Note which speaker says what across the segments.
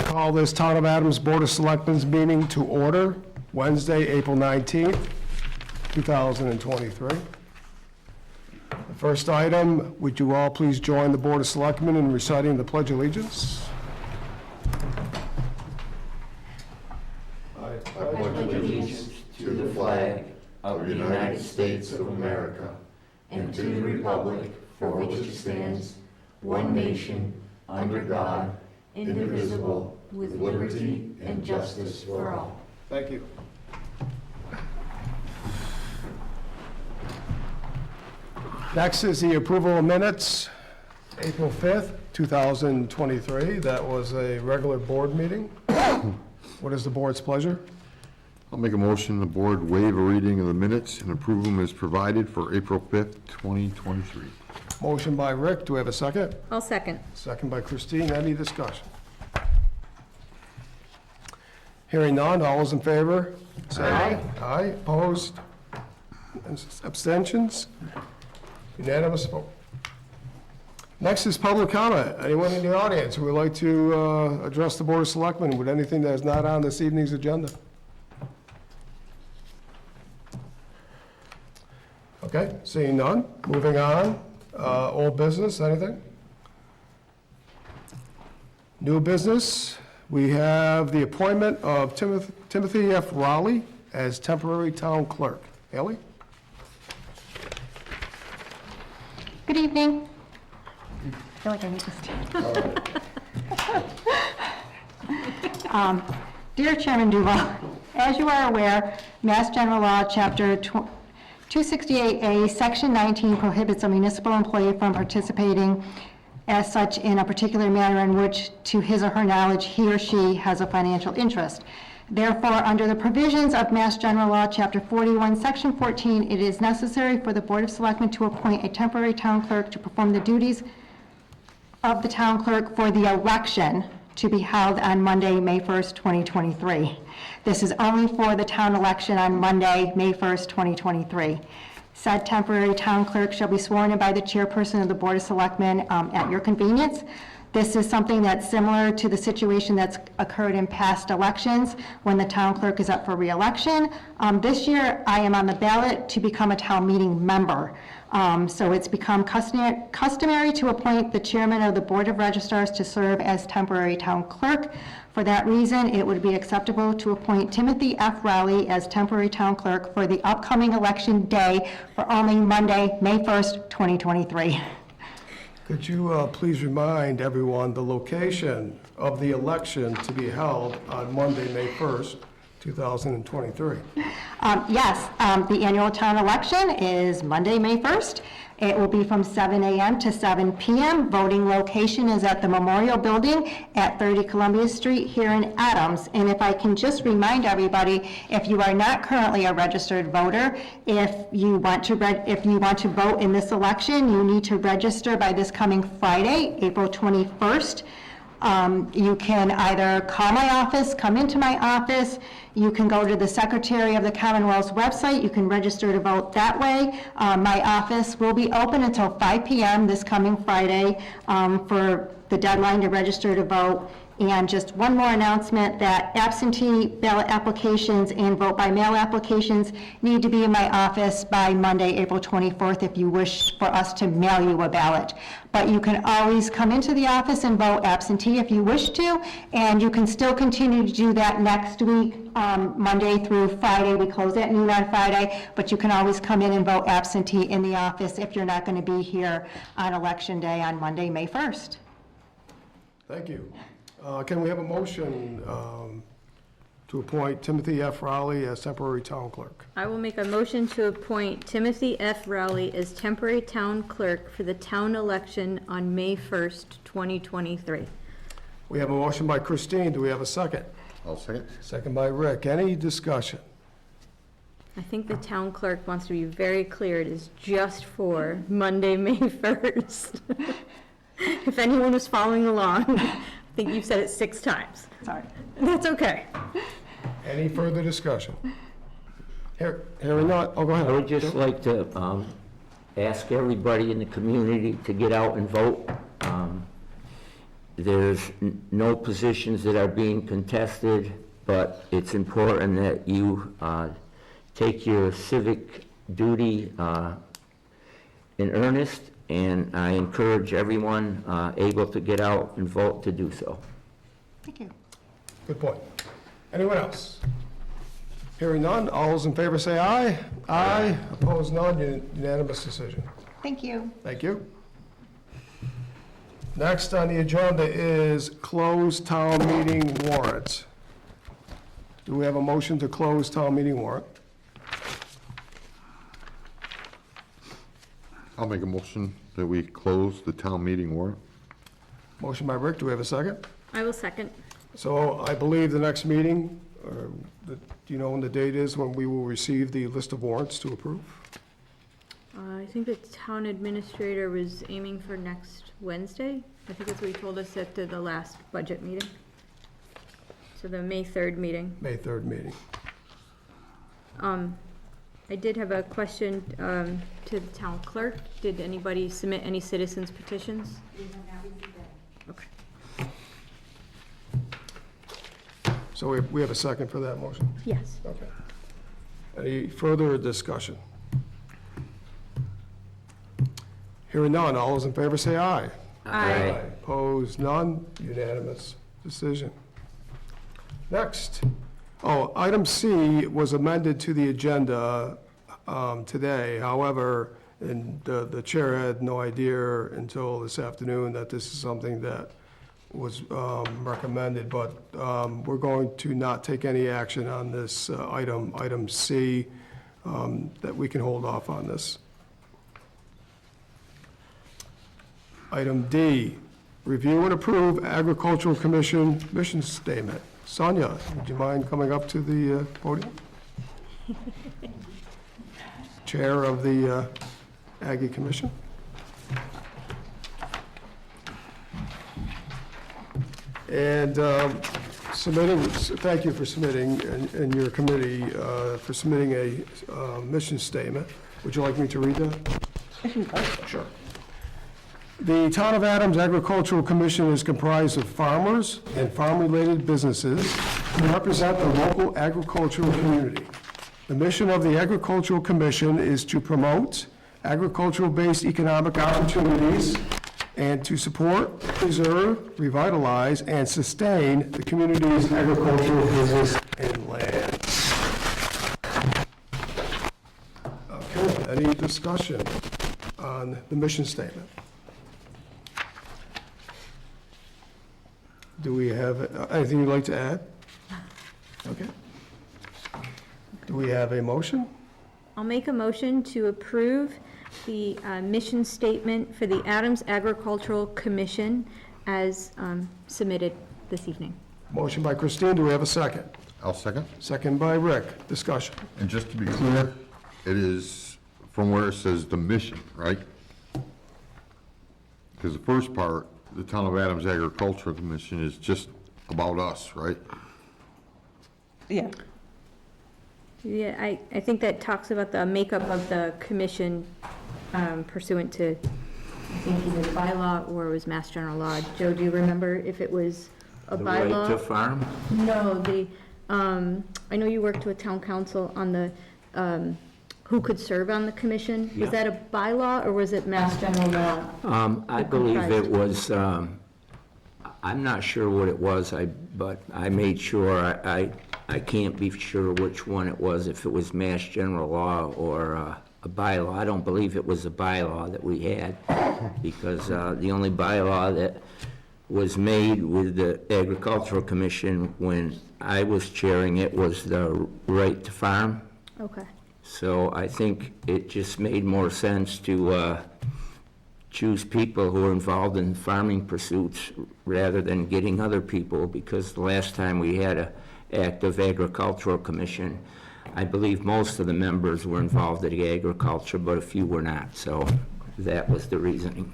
Speaker 1: Call this Town of Adams Board of Selectmen's meeting to order, Wednesday, April 19th, 2023. The first item, would you all please join the Board of Selectmen in reciting the Pledge of Allegiance?
Speaker 2: I pledge allegiance to the flag of the United States of America and to the republic for which it stands, one nation, under God, indivisible, with liberty and justice for all.
Speaker 1: Thank you. Next is the approval of minutes, April 5th, 2023. That was a regular board meeting. What is the board's pleasure?
Speaker 3: I'll make a motion the board waive a reading of the minutes and approve them as provided for April 5th, 2023.
Speaker 1: Motion by Rick, do we have a second?
Speaker 4: I'll second.
Speaker 1: Second by Christine, any discussion? Hearing none, all those in favor? Say aye. Aye, opposed? Abstentions? Unanimous vote. Next is public comment. Anyone in the audience who would like to address the Board of Selectmen with anything that is not on this evening's agenda? Okay, seeing none, moving on. Old business, anything? New business, we have the appointment of Timothy F. Rowley as temporary town clerk. Haley?
Speaker 5: Good evening. I feel like I need to stand. Dear Chairman Duval, as you are aware, Mass General Law, Chapter 268A, Section 19 prohibits a municipal employee from participating as such in a particular manner in which, to his or her knowledge, he or she has a financial interest. Therefore, under the provisions of Mass General Law, Chapter 41, Section 14, it is necessary for the Board of Selectmen to appoint a temporary town clerk to perform the duties of the town clerk for the election to be held on Monday, May 1st, 2023. This is only for the town election on Monday, May 1st, 2023. Said temporary town clerk shall be sworn in by the chairperson of the Board of Selectmen at your convenience. This is something that's similar to the situation that's occurred in past elections when the town clerk is up for re-election. This year, I am on the ballot to become a town meeting member. So it's become customary to appoint the chairman of the Board of Registrars to serve as temporary town clerk. For that reason, it would be acceptable to appoint Timothy F. Rowley as temporary town clerk for the upcoming election day for only Monday, May 1st, 2023.
Speaker 1: Could you please remind everyone the location of the election to be held on Monday, May 1st, 2023?
Speaker 5: Yes, the annual town election is Monday, May 1st. It will be from 7 a.m. to 7 p.m. Voting location is at the Memorial Building at 30 Columbia Street here in Adams. And if I can just remind everybody, if you are not currently a registered voter, if you want to vote in this election, you need to register by this coming Friday, April 21st. You can either call my office, come into my office, you can go to the Secretary of the Commonwealth's website, you can register to vote that way. My office will be open until 5 p.m. this coming Friday for the deadline to register to vote. And just one more announcement that absentee ballot applications and vote by mail applications need to be in my office by Monday, April 24th if you wish for us to mail you a ballot. But you can always come into the office and vote absentee if you wish to, and you can still continue to do that next week, Monday through Friday. We close at noon on Friday, but you can always come in and vote absentee in the office if you're not going to be here on Election Day on Monday, May 1st.
Speaker 1: Thank you. Can we have a motion to appoint Timothy F. Rowley as temporary town clerk?
Speaker 4: I will make a motion to appoint Timothy F. Rowley as temporary town clerk for the town election on May 1st, 2023.
Speaker 1: We have a motion by Christine. Do we have a second?
Speaker 3: I'll second.
Speaker 1: Second by Rick. Any discussion?
Speaker 4: I think the town clerk wants to be very clear, it is just for Monday, May 1st. If anyone was following along, I think you've said it 6 times.
Speaker 5: Sorry.
Speaker 4: That's okay.
Speaker 1: Any further discussion? Hearing none, oh, go ahead.
Speaker 6: I would just like to ask everybody in the community to get out and vote.
Speaker 2: there's no positions that are being contested, but it's important that you take your civic duty in earnest, and I encourage everyone able to get out and vote to do so.
Speaker 5: Thank you.
Speaker 1: Good point. Anyone else? Hearing none, all those in favor say aye. Aye. Opposed, none, unanimous decision.
Speaker 5: Thank you.
Speaker 1: Thank you. Next on the agenda is closed town meeting warrants. Do we have a motion to close town meeting warrant?
Speaker 3: I'll make a motion that we close the town meeting warrant.
Speaker 1: Motion by Rick, do we have a second?
Speaker 4: I will second.
Speaker 1: So I believe the next meeting, do you know when the date is when we will receive the list of warrants to approve?
Speaker 4: I think the town administrator was aiming for next Wednesday. I think that's what he told us at the last budget meeting. So the May 3rd meeting.
Speaker 1: May 3rd meeting.
Speaker 4: I did have a question to the town clerk. Did anybody submit any citizens petitions? Okay.
Speaker 1: So we have a second for that motion?
Speaker 4: Yes.
Speaker 1: Okay. Any further discussion? Hearing none, all those in favor say aye.
Speaker 4: Aye.
Speaker 1: Opposed, none, unanimous decision. Next, item C was amended to the agenda today. However, and the chair had no idea until this afternoon that this is something that was recommended, but we're going to not take any action on this item C, that we can hold off on this. Item D, review and approve Agricultural Commission mission statement. Sonia, would you mind coming up to the podium? Chair of the Aggie Commission. And thank you for submitting, and your committee for submitting a mission statement. Would you like me to read that? Sure. The Town of Adams Agricultural Commission is comprised of farmers and farm-related businesses who represent the local agricultural community. The mission of the Agricultural Commission is to promote agricultural-based economic opportunities and to support, preserve, revitalize, and sustain the community's agricultural business and land. Okay, any discussion on the mission statement? Do we have anything you'd like to add? Okay. Do we have a motion?
Speaker 4: I'll make a motion to approve the mission statement for the Adams Agricultural Commission as submitted this evening.
Speaker 1: Motion by Christine, do we have a second?
Speaker 3: I'll second.
Speaker 1: Second by Rick, discussion.
Speaker 3: And just to be clear, it is from where it says the mission, right? Because the first part, the Town of Adams Agricultural Commission, is just about us, right?
Speaker 6: Yeah.
Speaker 4: Yeah, I think that talks about the makeup of the commission pursuant to, I think either bylaw or it was Mass General Law. Joe, do you remember if it was a
Speaker 2: The
Speaker 4: bylaw?
Speaker 2: right to farm?
Speaker 4: No, I know you worked with town council on the, who could serve on the commission. Was
Speaker 2: Yeah.
Speaker 4: that a bylaw or was it Mass General Law?
Speaker 2: I believe it was, I'm not sure what it was, but I made sure, I can't be sure which one it was, if it was Mass General Law or a bylaw. I don't believe it was a bylaw that we had, because the only bylaw that was made with the Agricultural Commission when I was chairing it was the right to farm.
Speaker 4: Okay.
Speaker 2: So I think it just made more sense to choose people who are involved in farming pursuits rather than getting other people, because the last time we had a active Agricultural Commission, I believe most of the members were involved in agriculture, but a few were not, so that was the reasoning.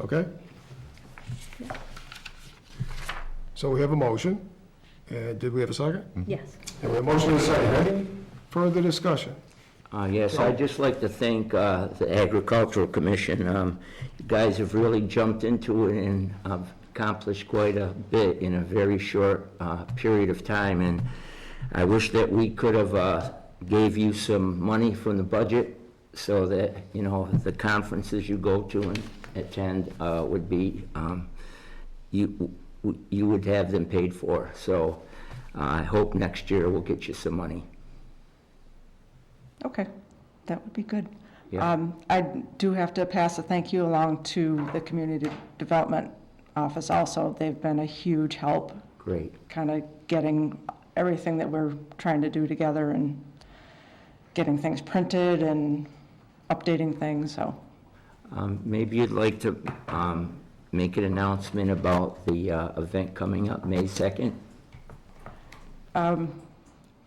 Speaker 1: Okay? So we have a motion, and did we have a second?
Speaker 4: Yes.
Speaker 1: And we have a motion and a second. Any further discussion?
Speaker 2: Yes, I'd just like to thank the Agricultural Commission. You guys have really jumped into it and accomplished quite a bit in a very short period of time. And I wish that we could have gave you some money from the budget so that, you know, the conferences you go to and attend would be, you would have them paid for. So I hope next year we'll get you some money.
Speaker 6: Okay, that would be good.
Speaker 2: Yeah.
Speaker 6: I do have to pass a thank you along to the Community Development Office also. They've been a huge help,
Speaker 2: Great.
Speaker 6: kind of getting everything that we're trying to do together and getting things printed and updating things, so.
Speaker 2: Maybe you'd like to make an announcement about the event coming up May 2nd?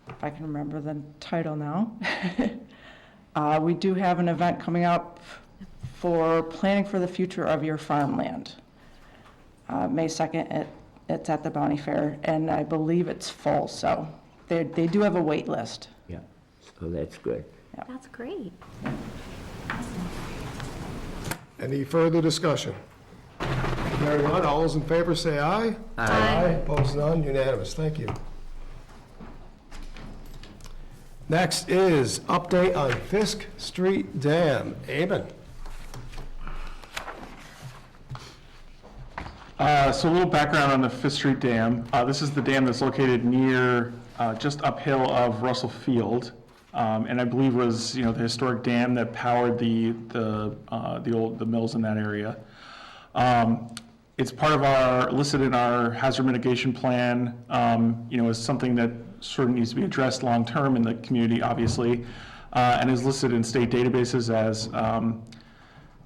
Speaker 6: If I can remember the title now. We do have an event coming up for planning for the future of your farmland. May 2nd, it's at the Bounty Fair, and I believe it's full, so they do have a wait list.
Speaker 2: Yeah, so that's good.
Speaker 4: That's great.
Speaker 1: Any further discussion? Hearing none, all those in favor say aye.
Speaker 4: Aye.
Speaker 1: Opposed, none, unanimous, thank you. Next is update on Fisk Street Dam. Amen.
Speaker 7: So a little background on the Fifth Street Dam. This is the dam that's located near, just uphill of Russell Field, and I believe was, you know, the historic dam that powered the mills in that area. It's part of our, listed in our hazard mitigation plan, you know, as something that sort of needs to be addressed long-term in the community, obviously, and is listed in state databases as,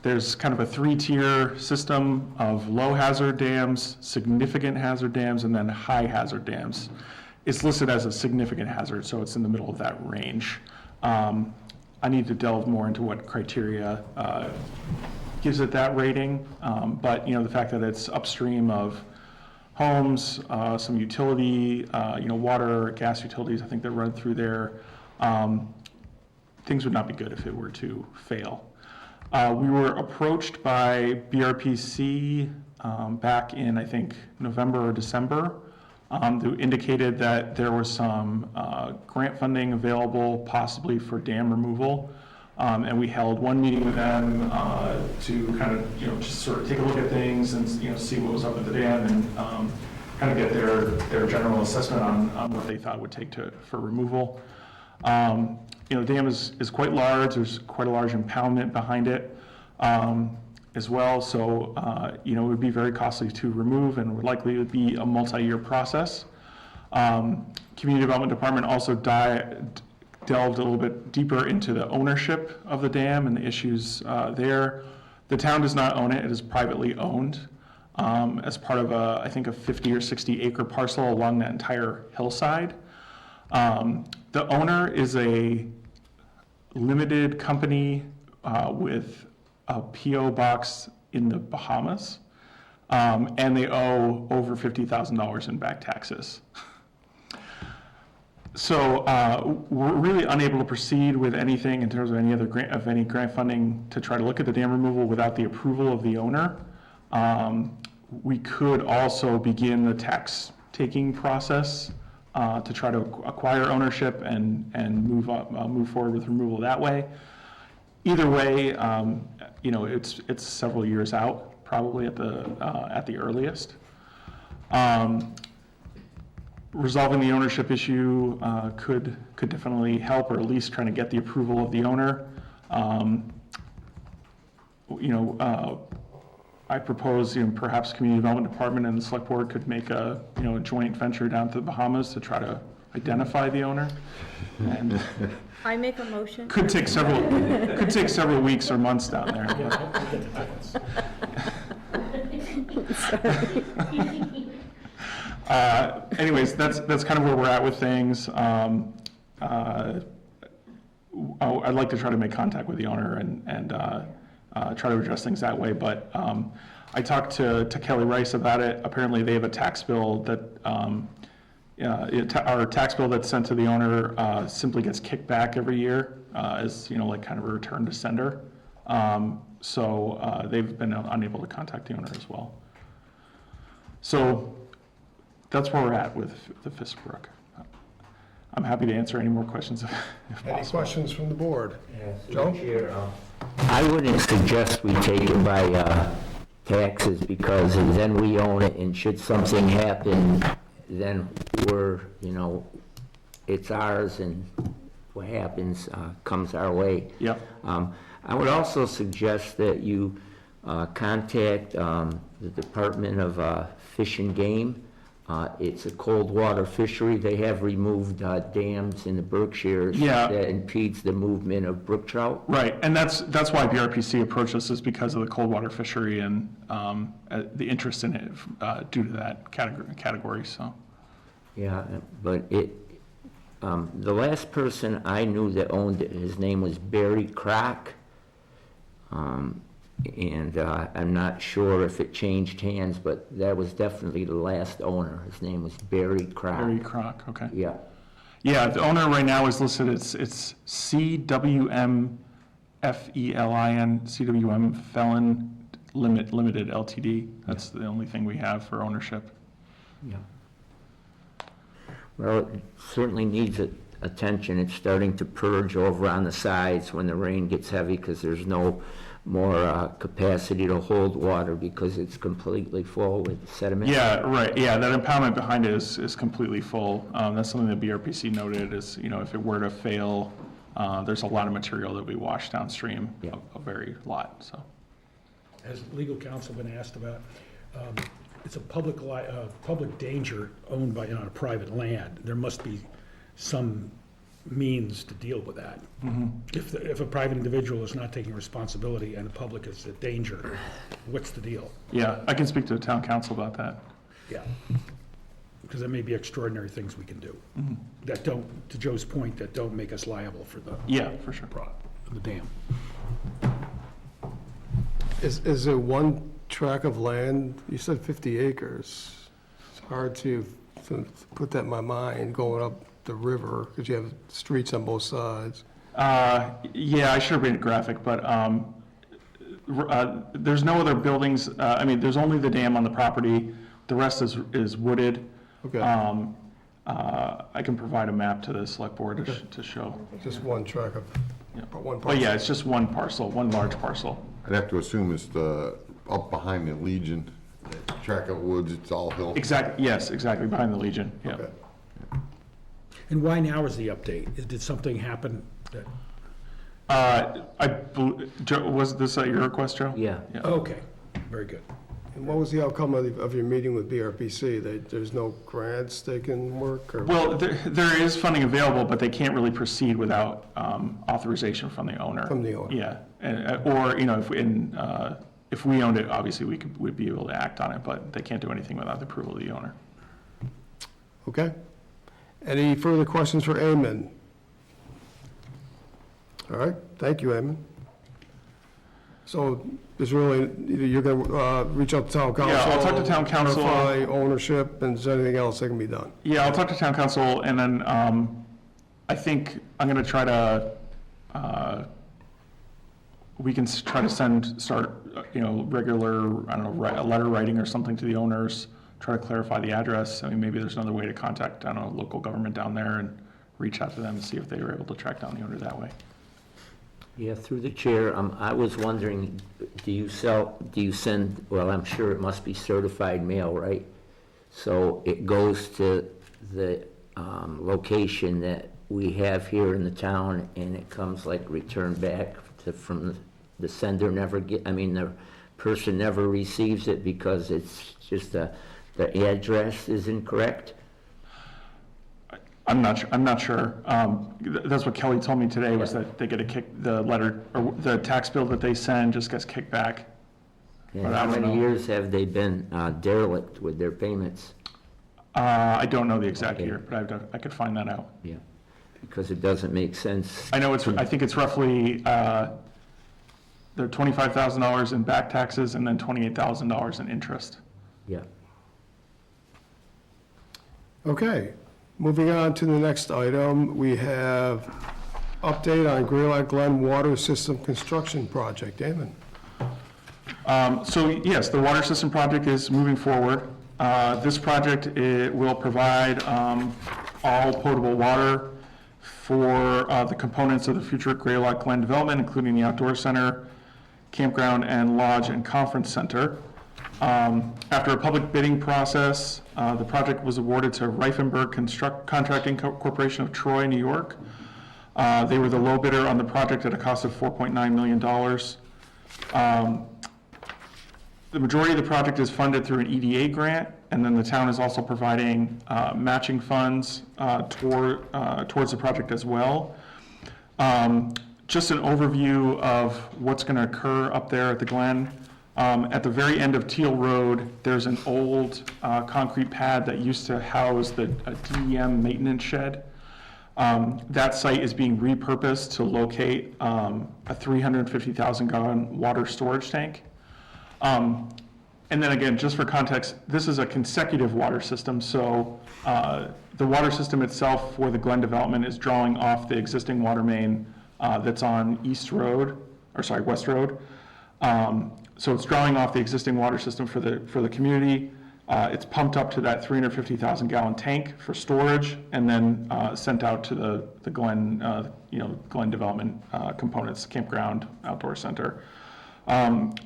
Speaker 7: there's kind of a three-tier system of low hazard dams, significant hazard dams, and then high hazard dams. It's listed as a significant hazard, so it's in the middle of that range. I need to delve more into what criteria gives it that rating, but you know, the fact that it's upstream of homes, some utility, you know, water, gas utilities, I think that run through there, things would not be good if it were to fail. We were approached by BRPC back in, I think, November or December, who indicated that there was some grant funding available possibly for dam removal. And we held one meeting with them to kind of, you know, just sort of take a look at things and, you know, see what was up with the dam and kind of get their general assessment on what they thought it would take for removal. You know, the dam is quite large. There's quite a large impoundment behind it as well. So, you know, it would be very costly to remove and would likely be a multi-year process. Community Development Department also delved a little bit deeper into the ownership of the dam and the issues there. The town does not own it. It is privately owned as part of I think a 50 or 60 acre parcel along that entire hillside. The owner is a limited company with a P.O. box in the Bahamas, and they owe over $50,000 in back taxes. So we're really unable to proceed with anything in terms of any other grant funding to try to look at the dam removal without the approval of the owner. We could also begin the tax taking process to try to acquire ownership and move forward with removal that way. Either way, you know, it's several years out, probably at the earliest. Resolving the ownership issue could definitely help, or at least trying to get the approval of the owner. You know, I propose, you know, perhaps Community Development Department and the Select Board could make a, you know, a joint venture down to the Bahamas to try to identify the owner. And
Speaker 4: I make a motion.
Speaker 7: could take several weeks or months down there. Anyways, that's kind of where we're at with things. I'd like to try to make contact with the owner and try to address things that way. But I talked to Kelly Rice about it. Apparently, they have a tax bill that our tax bill that's sent to the owner simply gets kicked back every year as, like kind of a return to sender. So they've been unable to contact the owner as well. So that's where we're at with the Fishbrook. I'm happy to answer any more questions if
Speaker 1: Any
Speaker 7: possible.
Speaker 1: questions from the board?
Speaker 2: Joe?
Speaker 1: Joe?
Speaker 2: I wouldn't suggest we take it by taxes, because then we own it, and should something happen, then we're, it's ours, and what happens comes our way.
Speaker 7: Yep.
Speaker 2: I would also suggest that you contact the Department of Fish and Game. It's a cold water fishery. They have removed dams in the Berkshires
Speaker 7: Yeah.
Speaker 2: that impedes the movement of brook trout.
Speaker 7: Right, and that's why BRPC approached us, is because of the cold water fishery and the interest in it due to that category. So.
Speaker 2: Yeah, but the last person I knew that owned it, his name was Barry Kroc. And I'm not sure if it changed hands, but that was definitely the last owner. His name was Barry Kroc.
Speaker 7: Barry Kroc, okay.
Speaker 2: Yeah.
Speaker 7: Yeah, the owner right now is listed, it's CWM FELIN, CWM Felon Limited LTD. That's the only thing we have for ownership.
Speaker 2: Yeah. Well, it certainly needs attention. It's starting to purge over on the sides when the rain gets heavy, because there's no more capacity to hold water because it's completely full with sediment.
Speaker 7: Yeah, right, yeah, that impoundment behind it is completely full. That's something that BRPC noted is, if it were to fail, there's a lot of material that we wash downstream,
Speaker 2: Yeah.
Speaker 7: a very lot, so.
Speaker 8: Has legal counsel been asked about, it's a public danger owned by, on a private land. There must be some means to deal with that. If a private individual is not taking responsibility and the public is at danger, what's the deal?
Speaker 7: Yeah, I can speak to the town council about that.
Speaker 8: Yeah. Because there may be extraordinary things we can do that don't, to Joe's point, that don't make us liable for the
Speaker 7: Yeah, for sure.
Speaker 8: the dam.
Speaker 1: Is it one tract of land? You said 50 acres. It's hard to put that in my mind, going up the river, because you have streets on both sides.
Speaker 7: Yeah, I should have made it graphic, but there's no other buildings. There's only the dam on the property. The rest is wooded.
Speaker 1: Okay,
Speaker 7: I can provide a map to the select board to show.
Speaker 1: just one tract of,
Speaker 7: Yeah.
Speaker 1: one
Speaker 7: But yeah,
Speaker 1: parcel.
Speaker 7: it's just one parcel, one large parcel.
Speaker 3: I'd have to assume it's up behind the Legion, track of woods, it's all hill.
Speaker 7: Exactly, yes, exactly, behind the Legion, yeah.
Speaker 1: Okay.
Speaker 8: And why now is the update? Did something happen that,
Speaker 7: Joe, was this at your request, Joe?
Speaker 2: Yeah.
Speaker 8: okay, very good.
Speaker 1: And what was the outcome of your meeting with BRPC? There's no grants they can work, or?
Speaker 7: Well, there is funding available, but they can't really proceed without authorization from the owner.
Speaker 1: From the owner.
Speaker 7: Yeah, or, if we owned it, obviously we'd be able to act on it, but they can't do anything without the approval of the owner.
Speaker 1: Okay. Any further questions for Eamon? All right, thank you, Eamon. So there's really, you're going to reach out to town council?
Speaker 7: Yeah, I'll talk to town council.
Speaker 1: Verify ownership, and is there anything else that can be done?
Speaker 7: Yeah, I'll talk to town council, and then I think I'm going to try to, we can try to start, regular, I don't know, a letter writing or something to the owners, try to clarify the address. Maybe there's another way to contact, I don't know, local government down there and reach out to them and see if they were able to track down the owner that way.
Speaker 2: Yeah, through the chair, I was wondering, do you send, well, I'm sure it must be certified mail, right? So it goes to the location that we have here in the town, and it comes like returned back from the sender the person never receives it because it's just the address is incorrect?
Speaker 7: I'm not sure. That's what Kelly told me today, was that they get the letter, or the tax bill that they send just gets kicked back.
Speaker 2: And
Speaker 7: But I
Speaker 2: how
Speaker 7: don't
Speaker 2: many
Speaker 7: know.
Speaker 2: years have they been derelict with their payments?
Speaker 7: I don't know the exact
Speaker 2: Okay.
Speaker 7: year, but I could find that out.
Speaker 2: Yeah, because it doesn't make sense.
Speaker 7: I know I think it's roughly, they're $25,000 in back taxes and then $28,000 in interest.
Speaker 2: Yeah.
Speaker 1: Okay, moving on to the next item, we have update on Graylock Glen Water System Construction Project. Damon?
Speaker 7: So yes, the water system project is moving forward. This project, it will provide all potable water for the components of the future Graylock Glen development, including the outdoor center, campground, and lodge and conference center. After a public bidding process, the project was awarded to Reifenberg Contracting Corporation of Troy, New York. They were the low bidder on the project at a cost of $4.9 million. The majority of the project is funded through an EDA grant, and then the town is also providing matching funds towards the project as well. Just an overview of what's going to occur up there at the Glen. At the very end of Teal Road, there's an old concrete pad that used to house a DEM maintenance shed. That site is being repurposed to locate a 350,000-gallon water storage tank. And then again, just for context, this is a consecutive water system, so the water system itself for the Glen development is drawing off the existing water main that's on West Road. So it's drawing off the existing water system for the community. It's pumped up to that 350,000-gallon tank for storage, and then sent out to the Glen, Glen development components, campground, outdoor center.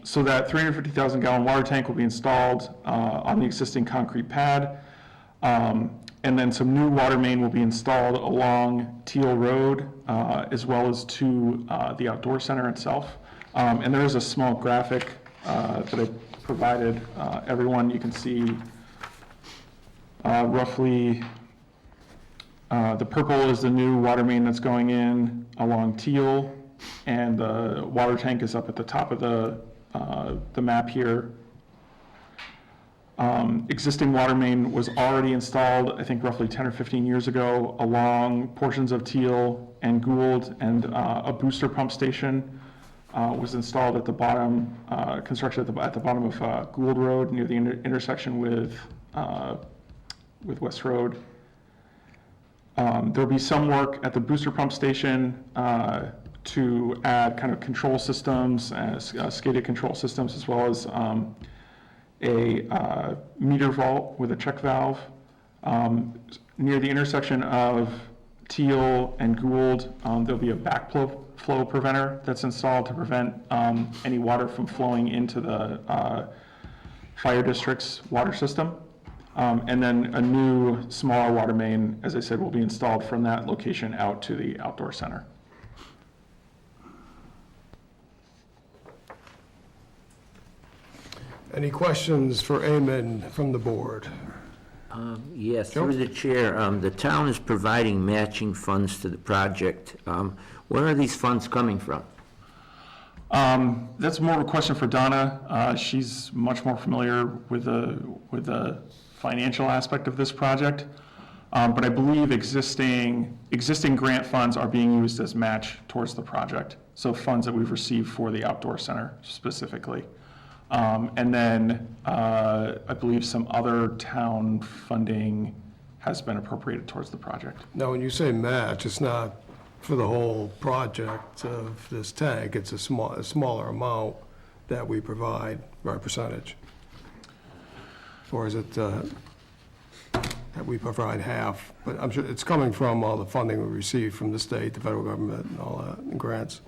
Speaker 7: So that 350,000-gallon water tank will be installed on the existing concrete pad, and then some new water main will be installed along Teal Road, as well as to the outdoor center itself. And there is a small graphic that I provided everyone. You can see roughly the purple is the new water main that's going in along Teal, and the water tank is up at the top of the map here. Existing water main was already installed, I think roughly 10 or 15 years ago, along portions of Teal and Gould, and a booster pump station was installed at the bottom, construction at the bottom of Gould Road near the intersection with West Road. There'll be some work at the booster pump station to add kind of control systems, SCADA control systems, as well as a meter vault with a check valve. Near the intersection of Teal and Gould, there'll be a backflow preventer that's installed to prevent any water from flowing into the fire district's water system. And then a new smaller water main, as I said, will be installed from that location out to the outdoor center.
Speaker 1: Any questions for Eamon from the board?
Speaker 2: Yes, through the chair, the town is providing matching funds to the project. Where are these funds coming from?
Speaker 7: That's more of a question for Donna. She's much more familiar with the financial aspect of this project. But I believe existing grant funds are being used as match towards the project. So funds that we've received for the outdoor center specifically. And then I believe some other town funding has been appropriated towards the project.
Speaker 1: Now, when you say match, it's not for the whole project of this tank, it's a smaller amount that we provide by percentage? Or is it that we provide half? But I'm sure it's coming from all the funding we receive from the state, the federal government, and all that, and grants.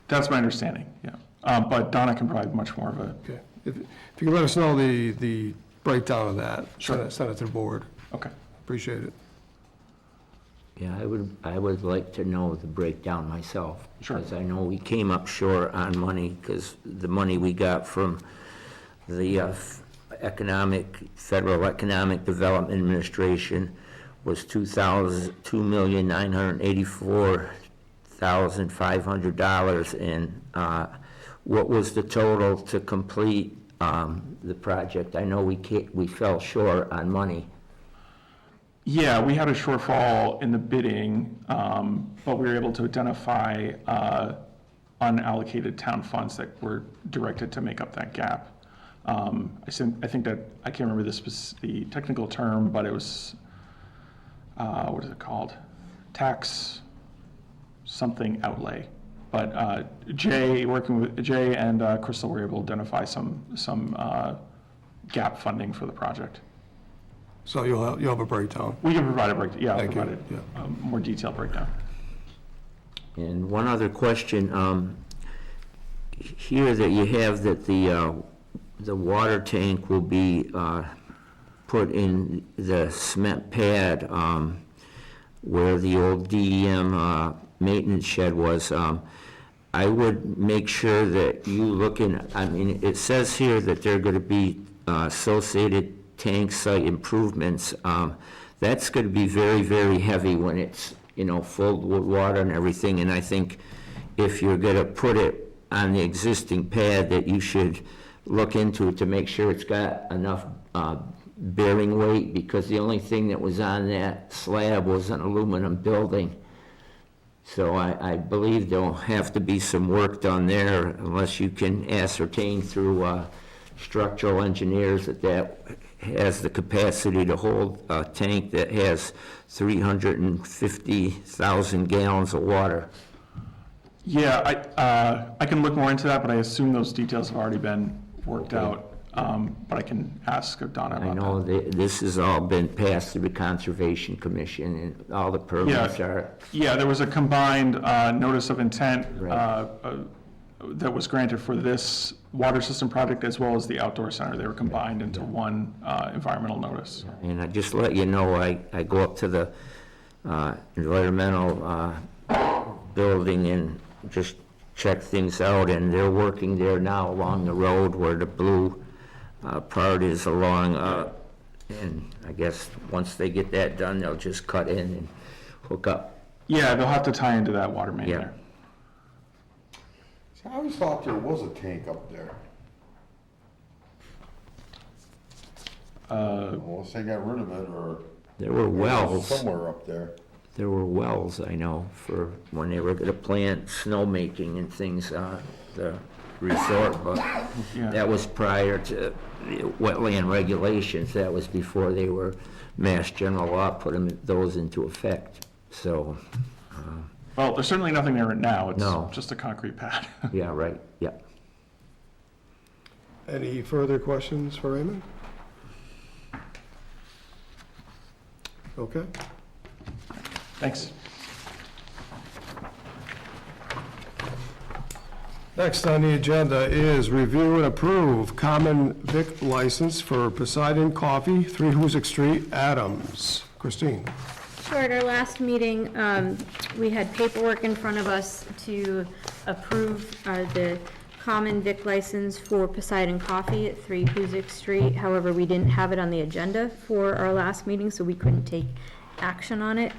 Speaker 7: That's my understanding, yeah. But Donna can provide much more of a...
Speaker 1: Okay. If you can let us know the breakdown of that,
Speaker 7: Sure.
Speaker 1: send it to the board.
Speaker 7: Okay.
Speaker 1: Appreciate it.
Speaker 2: Yeah, I would like to know the breakdown myself.
Speaker 7: Sure.
Speaker 2: Because I know we came up short on money, because the money we got from the Federal Economic Development Administration was $2,284,500, and what was the total to complete the project? I know we fell short on money.
Speaker 7: Yeah, we had a shortfall in the bidding, but we were able to identify unallocated town funds that were directed to make up that gap. I think that, I can't remember the technical term, but it was, what is it called? Tax something outlay. But Jay, working with Jay and Crystal, were able to identify some gap funding for the project.
Speaker 1: So you'll have a breakdown.
Speaker 7: We can provide a breakdown, yeah, I'll
Speaker 1: Thank you,
Speaker 7: provide
Speaker 1: yeah.
Speaker 7: a more detailed breakdown.
Speaker 2: And one other question, here that you have that the water tank will be put in the cement pad where the old DEM maintenance shed was. I would make sure that you look in, I mean, it says here that there are going to be associated tank site improvements. That's going to be very, very heavy when it's, you know, full with water and everything. And I think if you're going to put it on the existing pad, that you should look into it to make sure it's got enough bearing weight, because the only thing that was on that slab was an aluminum building. So I believe there'll have to be some work done there, unless you can ascertain through structural engineers that has the capacity to hold a tank that has 350,000 gallons of water.
Speaker 7: Yeah, I can look more into that, but I assume those details have already been worked out. But I can ask Donna
Speaker 2: I
Speaker 7: about
Speaker 2: know
Speaker 7: that.
Speaker 2: this has all been passed through the Conservation Commission, and all the permits are,
Speaker 7: Yeah, there was a combined notice of intent
Speaker 2: Right.
Speaker 7: that was granted for this water system project as well as the outdoor center. They were combined into one environmental notice.
Speaker 2: and I just let you know, I go up to the environmental building and just check things out, and they're working there now along the road where the blue part is along, and I guess once they get that done, they'll just cut in and hook up.
Speaker 7: Yeah, they'll have to tie into that water main
Speaker 2: Yeah.
Speaker 7: there.
Speaker 3: See, I always thought there was a tank up there. Unless they got rid of it, or
Speaker 2: There were wells.
Speaker 3: somewhere up there.
Speaker 2: There were wells, I know, for when they were gonna plant snowmaking and things, the resort, but
Speaker 7: Yeah.
Speaker 2: that was prior to the wetland regulations. That was before they were Mass General Law put those into effect. So,
Speaker 7: Well, there's certainly nothing there now. It's
Speaker 2: No.
Speaker 7: just a concrete pad.
Speaker 2: yeah, right, yeah.
Speaker 1: Any further questions for Raymond? Okay.
Speaker 7: Thanks.
Speaker 1: Next on the agenda is review and approve common vic license for Poseidon Coffee, 3 Hoosick Street, Adams. Christine?
Speaker 4: Sure, at our last meeting, we had paperwork in front of us to approve the common vic license for Poseidon Coffee at 3 Hoosick Street. However, we didn't have it on the agenda for our last meeting, so we couldn't take action on it.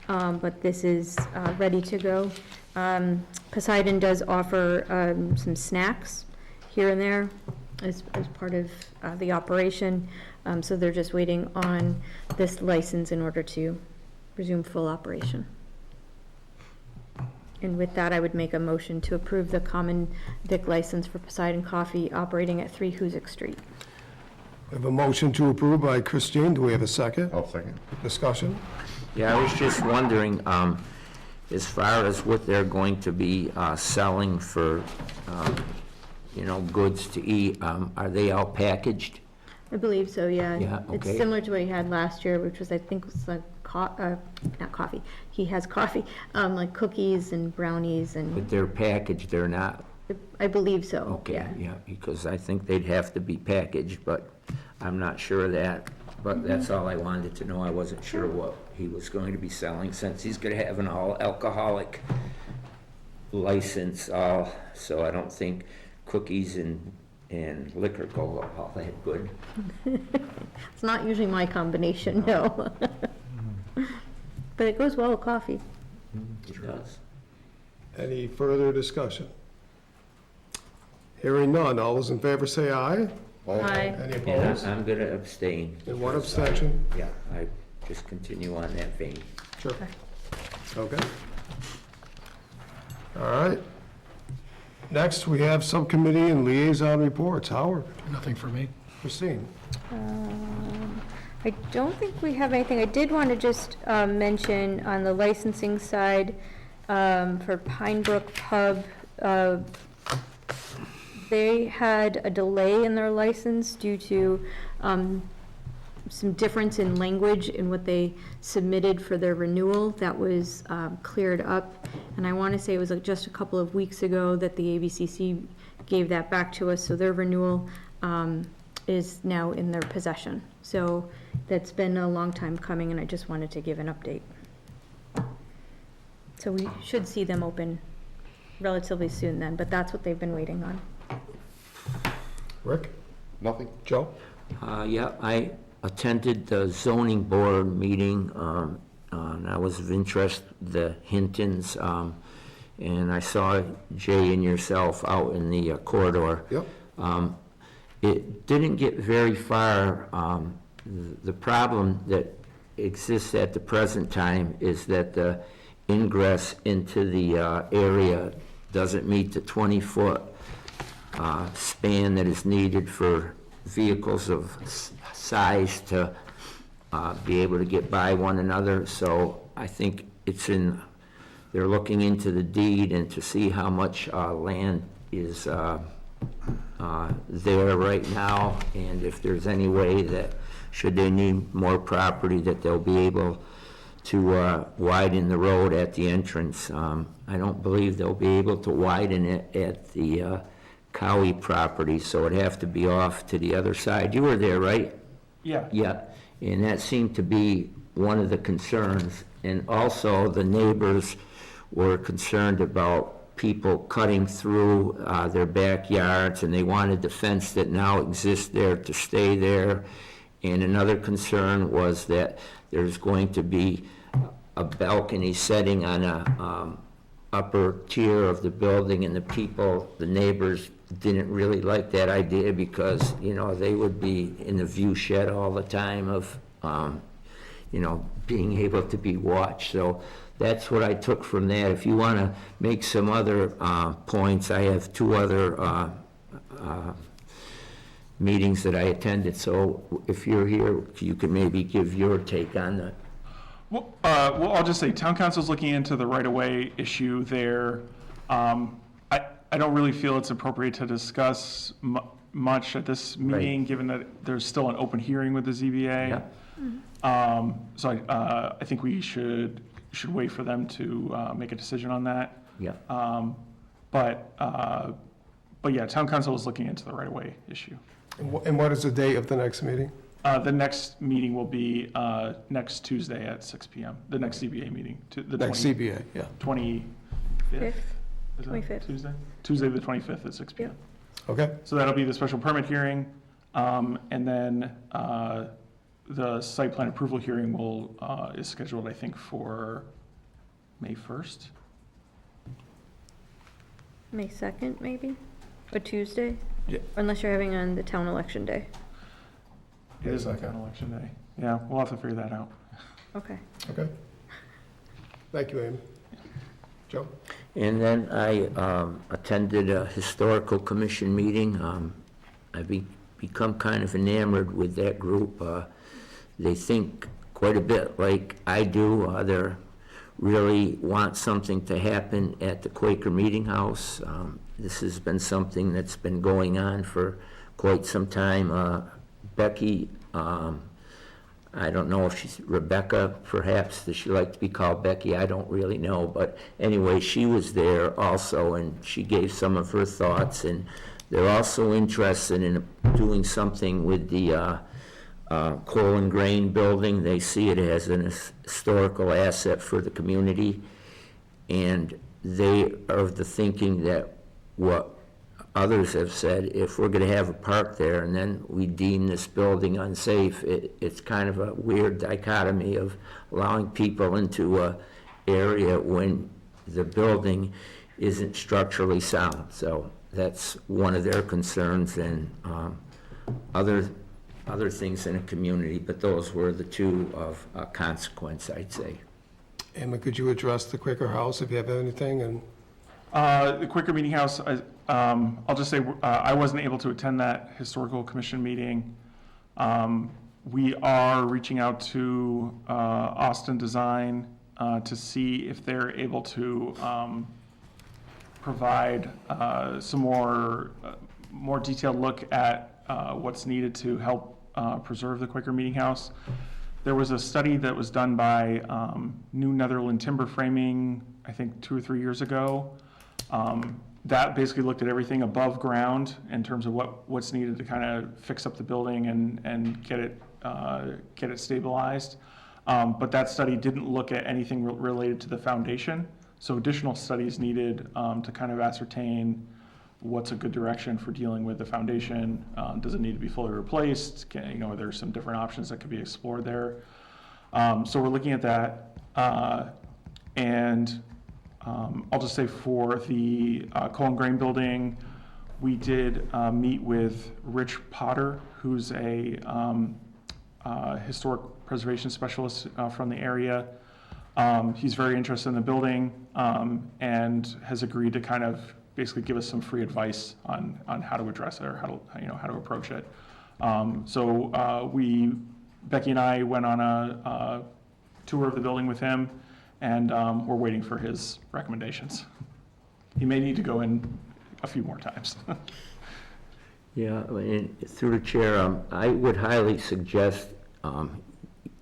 Speaker 4: But this is ready to go. Poseidon does offer some snacks here and there as part of the operation. So they're just waiting on this license in order to resume full operation. And with that, I would make a motion to approve the common vic license for Poseidon Coffee operating at 3 Hoosick Street.
Speaker 1: We have a motion to approve by Christine. Do we have a second?
Speaker 3: I'll second.
Speaker 1: Discussion?
Speaker 2: Yeah, I was just wondering, as far as what they're going to be selling for, you know, goods to eat, are they all packaged?
Speaker 4: I believe so, yeah.
Speaker 2: Yeah,
Speaker 4: It's
Speaker 2: okay.
Speaker 4: similar to what he had last year, which was, I think, was like not coffee. He has coffee, like cookies and brownies and,
Speaker 2: But they're packaged, they're not?
Speaker 4: I believe so,
Speaker 2: Okay,
Speaker 4: yeah.
Speaker 2: yeah, because I think they'd have to be packaged, but I'm not sure of that. But that's all I wanted to know. I wasn't sure what he was going to be selling, since he's gonna have an all-alcoholic license, so I don't think cookies and liquor go all that good.
Speaker 4: It's not usually my combination, no. But it goes well with coffee.
Speaker 2: It does.
Speaker 1: Any further discussion? Hearing none. All those in favor say aye.
Speaker 4: Aye.
Speaker 1: Any
Speaker 2: And
Speaker 1: opposed?
Speaker 2: I'm gonna abstain.
Speaker 1: And one abstention?
Speaker 2: Yeah, I just continue on that vein.
Speaker 1: Sure. Okay. All right. Next, we have subcommittee and liaison reports. Howard?
Speaker 8: Nothing for me.
Speaker 1: Christine?
Speaker 4: I don't think we have anything. I did want to just mention on the licensing side, for Pine Brook Pub. They had a delay in their license due to some difference in language in what they submitted for their renewal that was cleared up. And I want to say it was just a couple of weeks ago that the ABCC gave that back to us, so their renewal is now in their possession. So that's been a long time coming, and I just wanted to give an update. So we should see them open relatively soon then, but that's what they've been waiting on.
Speaker 1: Rick?
Speaker 3: Nothing?
Speaker 1: Joe?
Speaker 2: Yeah, I attended the zoning board meeting, and I was of interest, the Hintons, and I saw Jay and yourself out in the corridor.
Speaker 1: Yep.
Speaker 2: It didn't get very far. The problem that exists at the present time is that the ingress into the area doesn't meet the 20-foot span that is needed for vehicles of size to be able to get by one another. So I think they're looking into the deed and to see how much land is there right now, and if there's any way that, should they need more property, that they'll be able to widen the road at the entrance. I don't believe they'll be able to widen it at the Cowie property, so it'd have to be off to the other side. You were there, right?
Speaker 7: Yeah.
Speaker 2: Yeah, and that seemed to be one of the concerns. And also, the neighbors were concerned about people cutting through their backyards, and they wanted the fence that now exists there to stay there. And another concern was that there's going to be a balcony setting on a upper tier of the building, and the neighbors didn't really like that idea because, you know, they would be in the view shed all the time of, you know, being able to be watched. So that's what I took from that. If you want to make some other points, I have two other meetings that I attended. So if you're here, you can maybe give your take on that.
Speaker 7: Well, I'll just say, town council's looking into the right-of-way issue there. I don't really feel it's appropriate to discuss much at this meeting, given that there's still an open hearing with the ZBA.
Speaker 2: Yeah.
Speaker 7: So I think we should wait for them to make a decision on that.
Speaker 2: Yeah.
Speaker 7: But yeah, town council is looking into the right-of-way issue.
Speaker 1: And what is the date of the next meeting?
Speaker 7: The next meeting will be next Tuesday at 6 p.m., the next ZBA meeting.
Speaker 1: Next CBA, yeah.
Speaker 7: 25th. Is that
Speaker 4: 25th.
Speaker 7: Tuesday? Tuesday, the 25th at 6 p.m.
Speaker 1: Okay,
Speaker 7: So that'll be the special permit hearing, and then the site plan approval hearing is scheduled, I think, for May 1st.
Speaker 4: May 2nd, maybe? Or Tuesday?
Speaker 1: Yeah.
Speaker 4: Unless you're having on the town election day.
Speaker 7: It is like an election day. Yeah, we'll have to figure that out.
Speaker 4: Okay.
Speaker 1: okay. Thank you, Amy. Joe?
Speaker 2: And then I attended a historical commission meeting. I've become kind of enamored with that group. They think quite a bit like I do. They really want something to happen at the Quaker Meeting House. This has been something that's been going on for quite some time. Becky, I don't know if she's Rebecca, perhaps. Does she like to be called Becky? I don't really know. But anyway, she was there also, and she gave some of her thoughts. And they're also interested in doing something with the coal and grain building. They see it as an historical asset for the community. And they are of the thinking that what others have said, if we're going to have a park there and then we deem this building unsafe, it's kind of a weird dichotomy of allowing people into an area when the building isn't structurally sound. So that's one of their concerns, and other things in the community, but those were the two of consequence, I'd say.
Speaker 1: Emma, could you address the Quaker House if you have anything? And
Speaker 7: The Quaker Meeting House, I'll just say, I wasn't able to attend that historical commission meeting. We are reaching out to Austin Design to see if they're able to provide some more detailed look at what's needed to help preserve the Quaker Meeting House. There was a study that was done by New Netherland Timber Framing, I think 2 or 3 years ago. That basically looked at everything above ground in terms of what's needed to kind of fix up the building and get it stabilized. But that study didn't look at anything related to the foundation. So additional studies needed to kind of ascertain what's a good direction for dealing with the foundation. Does it need to be fully replaced? There's some different options that could be explored there. So we're looking at that. And I'll just say for the coal and grain building, we did meet with Rich Potter, who's a historic preservation specialist from the area. He's very interested in the building and has agreed to kind of basically give us some free advice on how to address it or how to approach it. Becky and I went on a tour of the building with him, and we're waiting for his recommendations. He may need to go in a few more times.
Speaker 2: Yeah, and through the chair, I would highly suggest, and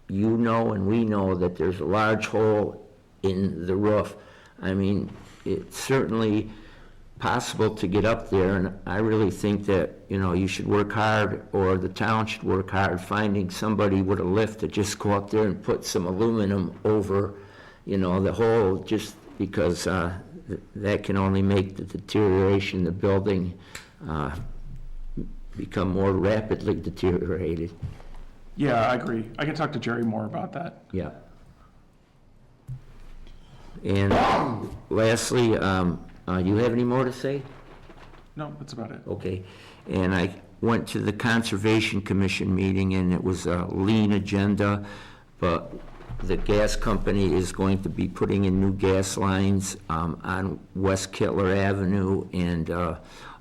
Speaker 2: we know that there's a large hole in the roof. I mean, it's certainly possible to get up there, and I really think that, you should work hard, or the town should work hard, finding somebody with a lift to just go up there and put some aluminum over, the hole, just because that can only make the deterioration of the building become more rapidly deteriorated.
Speaker 7: Yeah, I agree. I can talk to Jerry more about that.
Speaker 2: Yeah. And lastly, you have any more to say?
Speaker 7: No, that's about it.
Speaker 2: Okay. And I went to the Conservation Commission meeting, and it was a lean agenda, but the gas company is going to be putting in new gas lines on West Kittler Avenue and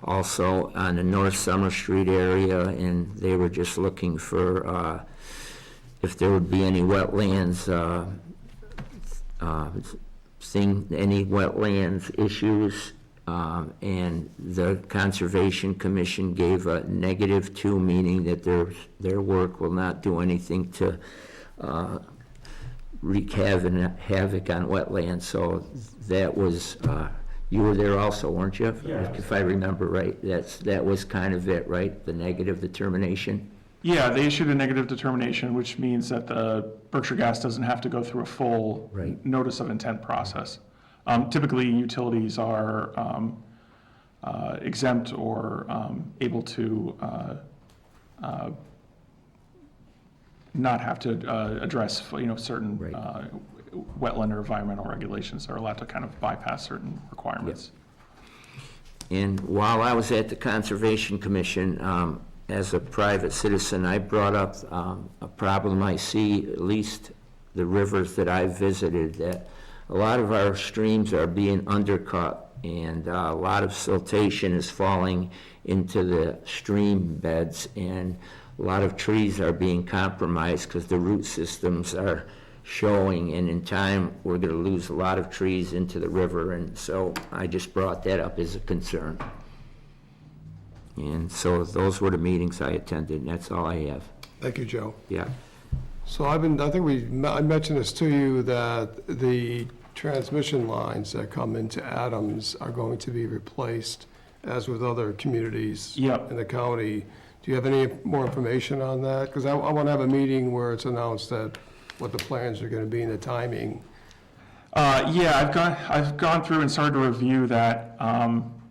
Speaker 2: also on the North Summer Street area, and they were just looking for if there would be any wetlands, any wetlands issues, and the Conservation Commission gave a -2, meaning that their work will not do anything to wreak havoc on wetlands. So that was, you were there also, weren't you?
Speaker 7: Yeah.
Speaker 2: If I remember right, that was kind of it, right? The negative determination?
Speaker 7: Yeah, they issued a negative determination, which means that the Berkshire Gas doesn't have to go through a full
Speaker 2: Right.
Speaker 7: notice of intent process. Typically, utilities are exempt or able to not have to address, certain
Speaker 2: Right.
Speaker 7: wetland or environmental regulations. They're allowed to kind of bypass certain requirements.
Speaker 2: And while I was at the Conservation Commission, as a private citizen, I brought up a problem I see, at least the rivers that I've visited, that a lot of our streams are being undercut, and a lot of siltation is falling into the stream beds, and a lot of trees are being compromised because the root systems are showing, and in time, we're going to lose a lot of trees into the river, and so I just brought that up as a concern. And so those were the meetings I attended, and that's all I have.
Speaker 1: Thank you, Joe.
Speaker 2: Yeah.
Speaker 1: So I mentioned this to you, that the transmission lines that come into Adams are going to be replaced, as with other communities
Speaker 7: Yep.
Speaker 1: in the county. Do you have any more information on that? Because I want to have a meeting where it's announced that what the plans are going to be and the timing.
Speaker 7: Yeah, I've gone through and started to review that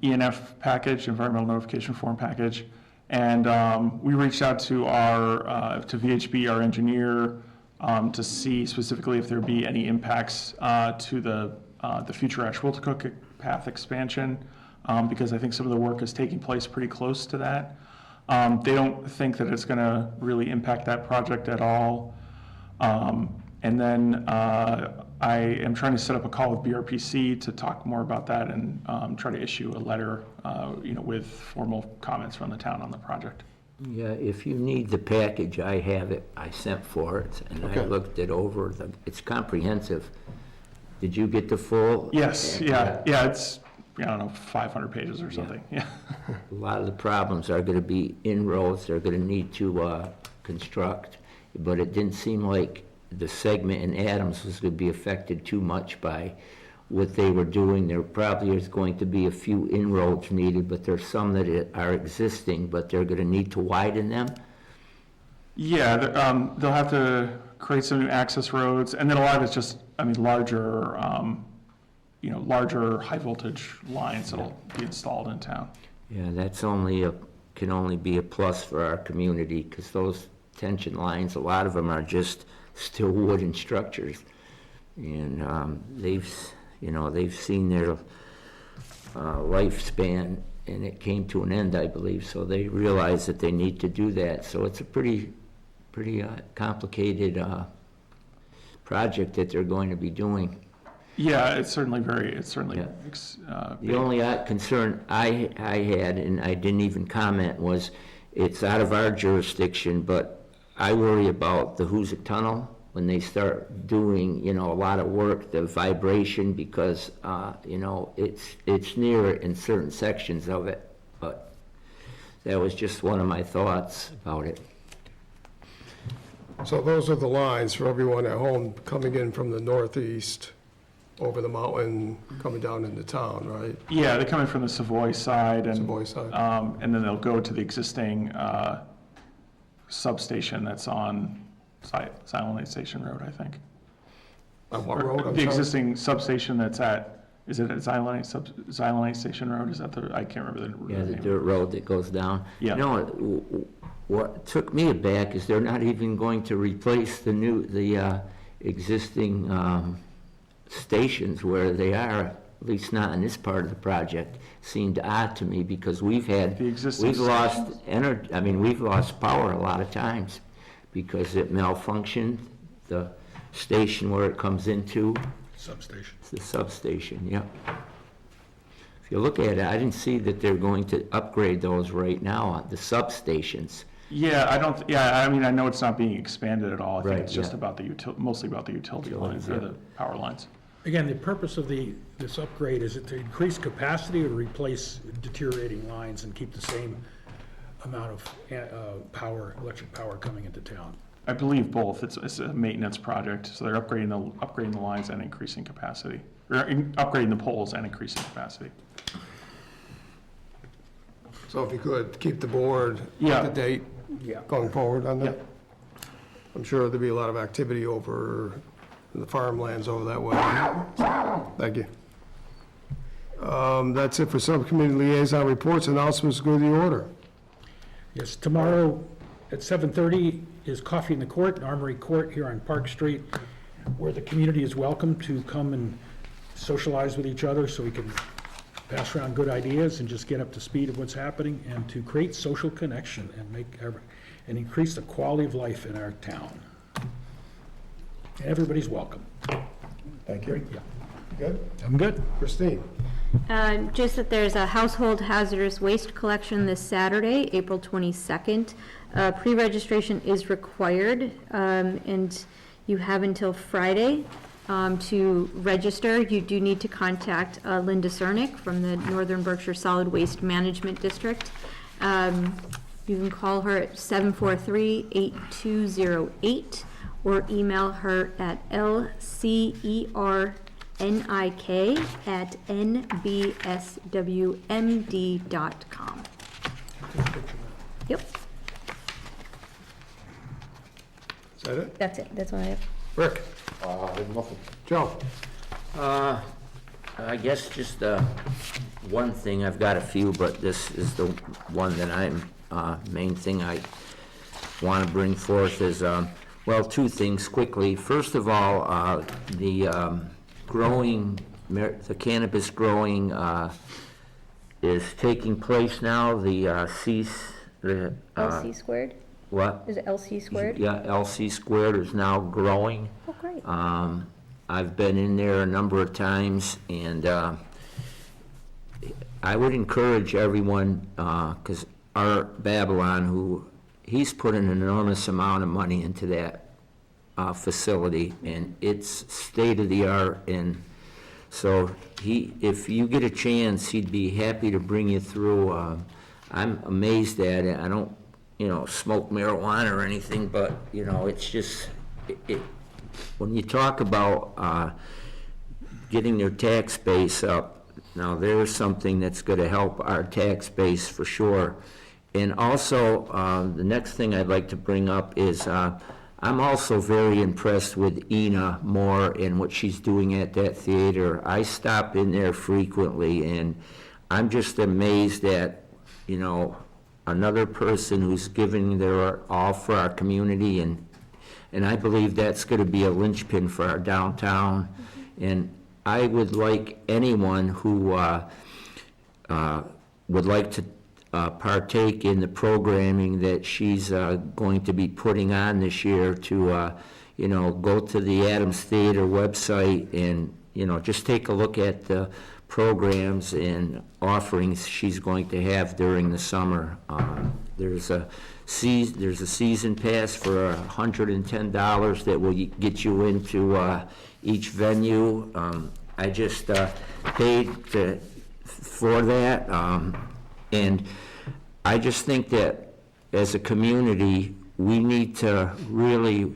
Speaker 7: ENF package, environmental notification form package, and we reached out to to VHB, our engineer, to see specifically if there'd be any impacts to the future Ashwiltacook path expansion, because I think some of the work is taking place pretty close to that. They don't think that it's going to really impact that project at all. And then I am trying to set up a call with BRPC to talk more about that and try to issue a letter, with formal comments from the town on the project.
Speaker 2: Yeah, if you need the package, I have it. I sent for it, and I
Speaker 1: Okay.
Speaker 2: looked it over. It's comprehensive. Did you get the full?
Speaker 7: Yes, yeah, it's, I don't know, 500 pages or something, yeah.
Speaker 2: A lot of the problems are gonna be inroads, they're gonna need to construct, but it didn't seem like the segment in Adams was gonna be affected too much by what they were doing. There probably is going to be a few inroads needed, but there's some that are existing, but they're gonna need to widen them.
Speaker 7: Yeah, they'll have to create some new access roads, and then a lot of it's just, I mean, larger, larger high voltage lines that'll be installed in town.
Speaker 2: Yeah, that's can only be a plus for our community, because those tension lines, a lot of them are just still wooden structures. And they've seen their lifespan, and it came to an end, I believe, so they realize that they need to do that. So it's a pretty complicated project that they're going to be doing.
Speaker 7: Yeah, it's certainly
Speaker 2: Yeah. The only concern I had, and I didn't even comment, was it's out of our jurisdiction, but I worry about the Hoosick Tunnel when they start doing, a lot of work, the vibration, because, it's near in certain sections of it, but that was just one of my thoughts about it.
Speaker 1: So those are the lines for everyone at home coming in from the northeast, over the mountain, coming down into town, right?
Speaker 7: Yeah, they're coming from the Savoy side, and
Speaker 1: Savoy side.
Speaker 7: And then they'll go to the existing substation that's on Silent Lake Station Road, I think.
Speaker 1: On what road? I'm
Speaker 7: The
Speaker 1: sorry?
Speaker 7: existing substation that's is it at Silent Lake Station Road? Is that I can't remember the
Speaker 2: Yeah, the
Speaker 7: name.
Speaker 2: dirt road that goes down.
Speaker 7: Yeah.
Speaker 2: What took me aback is they're not even going to replace the existing stations where they are, at least not in this part of the project. Seemed odd to me, because we've lost power a lot of times because it malfunctioned, the station where it comes into.
Speaker 8: Substation.
Speaker 2: It's the substation, yeah. If you look at it, I didn't see that they're going to upgrade those right now, the substations.
Speaker 7: Yeah, I know it's not being expanded at all. I think
Speaker 2: Right,
Speaker 7: it's just
Speaker 2: yeah.
Speaker 7: about mostly about the utility lines, or
Speaker 2: yeah.
Speaker 7: the power lines.
Speaker 8: Again, the purpose of this upgrade, is it to increase capacity or replace deteriorating lines and keep the same amount of electric power coming into town?
Speaker 7: I believe both. It's a maintenance project, so they're upgrading the lines and increasing capacity, or upgrading the poles and increasing capacity.
Speaker 1: So if you could, keep the board
Speaker 7: Yeah.
Speaker 1: up to date going forward on that.
Speaker 7: Yeah.
Speaker 1: I'm sure there'll be a lot of activity over in the farmlands over that way. Thank you. That's it for subcommittee liaison reports. Announcements go to the order.
Speaker 8: Yes, tomorrow at 7:30 is Coffee in the Court, in Armory Court here on Park Street, where the community is welcome to come and socialize with each other so we can pass around good ideas and just get up to speed of what's happening, and to create social connection and increase the quality of life in our town. Everybody's welcome.
Speaker 1: Thank you.
Speaker 8: Yeah,
Speaker 1: Good.
Speaker 8: I'm good.
Speaker 1: Christine?
Speaker 4: Just that there's a household hazardous waste collection this Saturday, April 22nd. Pre-registration is required, and you have until Friday to register. You do need to contact Linda Cernick from the Northern Berkshire Solid Waste Management District. You can call her at 743-8208 or email her at lcernik@nbswmd.com. Yep,
Speaker 1: Is that it?
Speaker 4: that's it. That's all I have.
Speaker 1: Rick?
Speaker 3: Nothing.
Speaker 1: Joe?
Speaker 2: I guess just one thing, I've got a few, but this is the one that main thing I want to bring forth is, two things quickly. First of all, the cannabis growing is taking place now, the
Speaker 4: LC squared?
Speaker 2: what?
Speaker 4: Is it LC squared?
Speaker 2: Yeah, LC squared is now growing.
Speaker 4: Oh, great.
Speaker 2: I've been in there a number of times, and I would encourage everyone, because Art Babylon, he's put an enormous amount of money into that facility, and it's state-of-the-art, and so if you get a chance, he'd be happy to bring you through. I'm amazed at it. I don't, smoke marijuana or anything, but, it's just, when you talk about getting their tax base up, now there's something that's going to help our tax base for sure. And also, the next thing I'd like to bring up is I'm also very impressed with Ina Moore and what she's doing at that theater. I stop in there frequently, and I'm just amazed at, another person who's giving their all for our community, and I believe that's going to be a linchpin for our downtown. And I would like anyone who would like to partake in the programming that she's going to be putting on this year to, go to the Adams Theater website and, just take a look at the programs and offerings she's going to have during the summer. There's a season pass for $110 that will get you into each venue. I just paid for that. And I just think that as a community, we need to really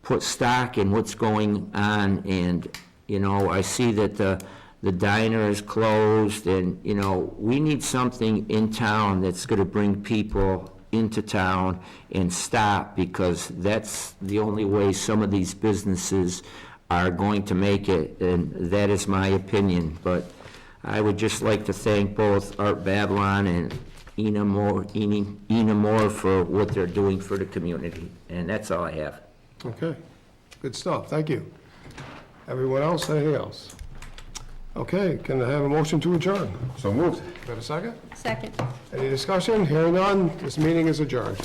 Speaker 2: put stock in what's going on. And, I see that the diner is closed, and, we need something in town that's going to bring people into town and stop, because that's the only way some of these businesses are going to make it, and that is my opinion. But I would just like to thank both Art Babylon and Ina Moore for what they're doing for the community, and that's all I have.
Speaker 1: Okay, good stuff, thank you. Everyone else, anything else? Okay, can I have a motion to adjourn?
Speaker 3: So moved.
Speaker 1: Got a second?
Speaker 4: Second.
Speaker 1: Any discussion? Hearing none, this meeting is adjourned.